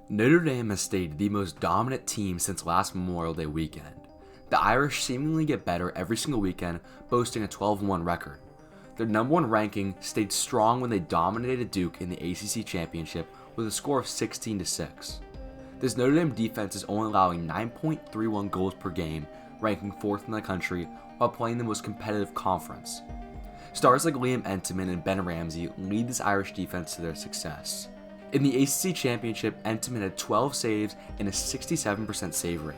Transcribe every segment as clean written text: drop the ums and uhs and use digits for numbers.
Notre Dame has stayed the most dominant team since last Memorial Day weekend. The Irish seemingly get better every single weekend, boasting a 12-1 record. Their number one ranking stayed strong when they dominated Duke in the ACC championship with a score of 16-6. This Notre Dame defense is only allowing 9.31 goals per game, ranking 4th in the country while playing the most competitive conference. Stars like Entenmann and Ben Ramsey lead this Irish defense to their success. In the ACC championship, Entenmann had 12 saves and a 67% save rate.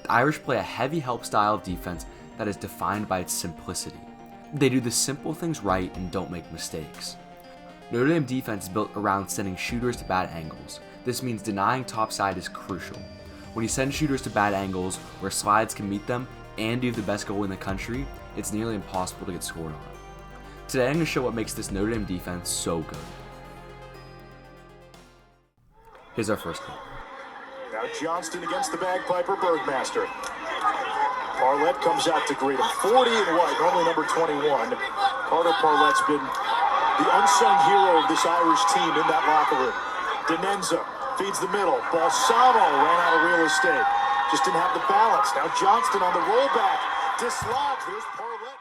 The Irish play a heavy help style of defense that is defined by its simplicity. They do the simple things right and don't make mistakes. Notre Dame defense is built around sending shooters to bad angles. This means denying topside is crucial. When you send shooters to bad angles where slides can meet them and you have the best goal in the country, it's nearly impossible to get scored on. Today I'm going to show what makes this Notre Dame defense so good. Here's our first clip. Now Johnston against the bagpiper, Bergmaster. Parlett comes out to greet him. 40 in white, normally number 21. Carter Parlett's been the unsung hero of this Irish team in that locker room. Denenza feeds the middle. Balsamo ran out of real estate. Just didn't have the balance. Now Johnston on the rollback. Dislodged. There's Parlett.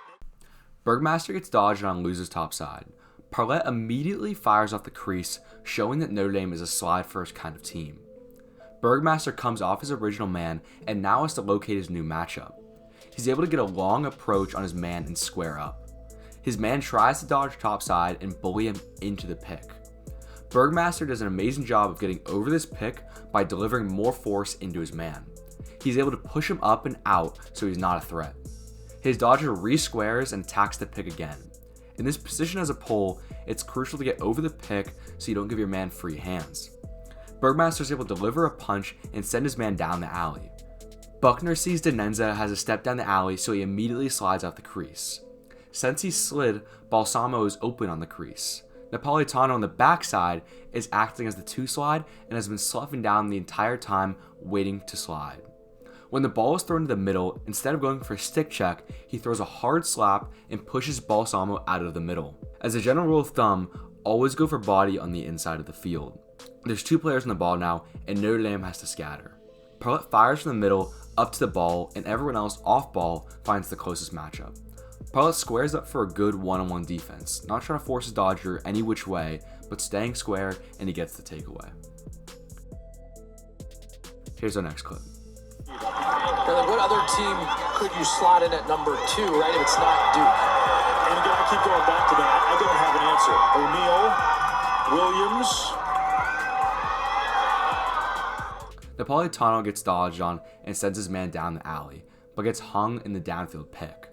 Bergmaster gets dodged on loses topside. Parlett immediately fires off the crease, showing that Notre Dame is a slide-first kind of team. Bergmaster comes off his original man and now has to locate his new matchup. He's able to get a long approach on his man and square up. His man tries to dodge topside and bully him into the pick. Bergmaster does an amazing job of getting over this pick by delivering more force into his man. He's able to push him up and out so he's not a threat. His dodger re-squares and attacks the pick again. In this position as a pole, it's crucial to get over the pick so you don't give your man free hands. Bergmaster is able to deliver a punch and send his man down the alley. Buckner sees Denenza has a step down the alley, so he immediately slides out the crease. Since he slid, Balsamo is open on the crease. Napolitano on the backside is acting as the 2-slide and has been sloughing down the entire time, waiting to slide. When the ball is thrown to the middle, instead of going for a stick check, he throws a hard slap and pushes Balsamo out of the middle. As a general rule of thumb, always go for body on the inside of the field. There's 2 players on the ball now, and Notre Dame has to scatter. Parlett fires from the middle up to the ball, and everyone else off ball finds the closest matchup. Parlett squares up for a good one-on-one defense, not trying to force his dodger any which way, but staying square, and he gets the takeaway. Here's our next clip. What other team could you slot in at number 2, right, if it's not Duke? And again, I keep going back to that. I don't have an answer. O'Neal, Williams. Napolitano gets dodged on and sends his man down the alley, but gets hung in the downfield pick.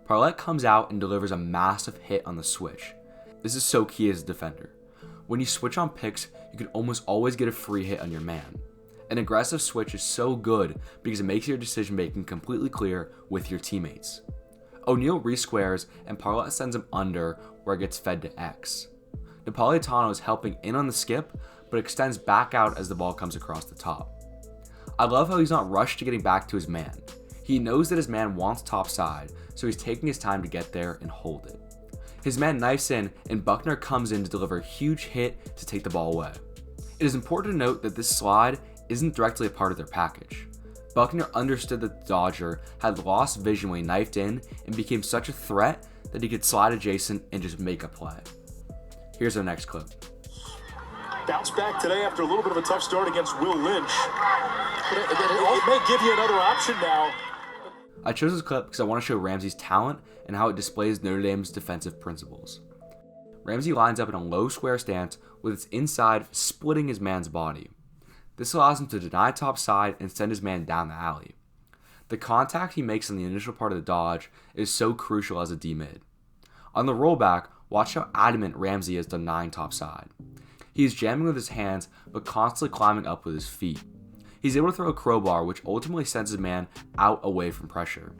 Parlett comes out and delivers a massive hit on the switch. This is so key as a defender. When you switch on picks, you can almost always get a free hit on your man. An aggressive switch is so good because it makes your decision making completely clear with your teammates. O'Neal re-squares and Parlett sends him under where it gets fed to X. Napolitano is helping in on the skip, but extends back out as the ball comes across the top. I love how he's not rushed to getting back to his man. He knows that his man wants topside, so he's taking his time to get there and hold it. His man knifes in, and Buckner comes in to deliver a huge hit to take the ball away. It is important to note that this slide isn't directly a part of their package. Buckner understood that the dodger had lost vision when he knifed in and became such a threat that he could slide adjacent and just make a play. Here's our next clip. Bounce back today after a little bit of a tough start against Will Lynch. It may give you another option now. I chose this clip because I want to show Ramsey's talent and how it displays Notre Dame's defensive principles. Ramsey lines up in a low square stance with his inside splitting his man's body. This allows him to deny topside and send his man down the alley. The contact he makes in the initial part of the dodge is so crucial as a D-mid. On the rollback, watch how adamant Ramsey is denying topside. He is jamming with his hands, but constantly climbing up with his feet. He's able to throw a crowbar, which ultimately sends his man out away from pressure.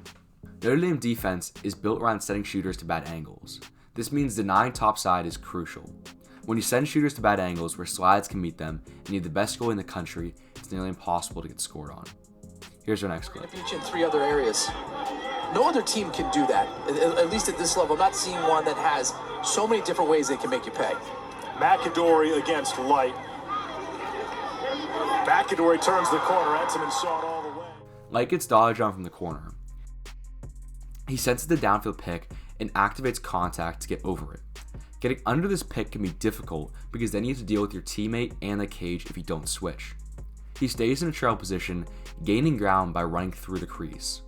Notre Dame defense is built around sending shooters to bad angles. This means denying topside is crucial. When you send shooters to bad angles where slides can meet them and you have the best goal in the country, it's nearly impossible to get scored on. Here's our next clip. Each in 3 other areas. No other team can do that, at least at this level. I'm not seeing one that has so many different ways they can make you pay. McAdory against Light. McAdory turns the corner. Entenmann saw it all the way. Light gets dodged on from the corner. He senses the downfield pick and activates contact to get over it. Getting under this pick can be difficult because then you have to deal with your teammate and the cage if you don't switch. He stays in a trail position, gaining ground by running through the crease.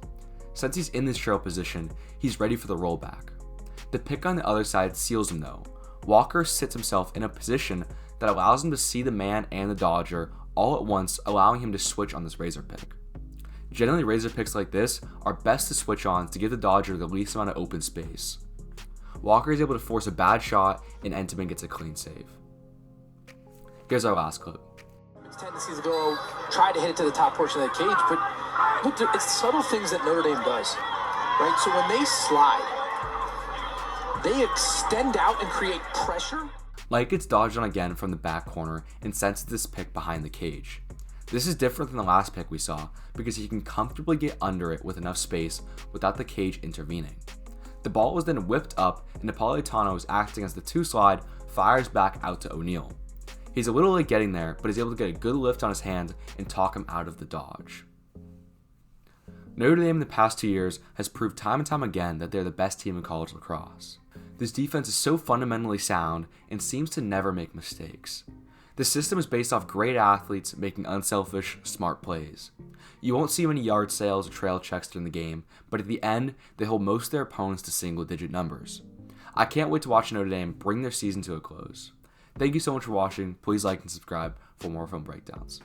Since he's in this trail position, he's ready for the rollback. The pick on the other side seals him though. Walker sits himself in a position that allows him to see the man and the dodger all at once, allowing him to switch on this razor pick. Generally, razor picks like this are best to switch on to give the dodger the least amount of open space. Walker is able to force a bad shot and Entenmann gets a clean save. Here's our last clip. Its tendency to go try to hit it to the top portion of the cage, but look, it's subtle things that Notre Dame does, right? So when they slide, they extend out and create pressure. Light gets dodged on again from the back corner and senses this pick behind the cage. This is different than the last pick we saw because he can comfortably get under it with enough space without the cage intervening. The ball was then whipped up and Napolitano is acting as the two slide, fires back out to O'Neal. He's a little late getting there, but is able to get a good lift on his hand and talk him out of the dodge. Notre Dame in the past 2 years has proved time and time again that they're the best team in college lacrosse. This defense is so fundamentally sound and seems to never make mistakes. The system is based off great athletes making unselfish, smart plays. You won't see many yard sales or trail checks during the game, but at the end, they hold most of their opponents to single-digit numbers. I can't wait to watch Notre Dame bring their season to a close. Thank you so much for watching. Please like and subscribe for more film breakdowns.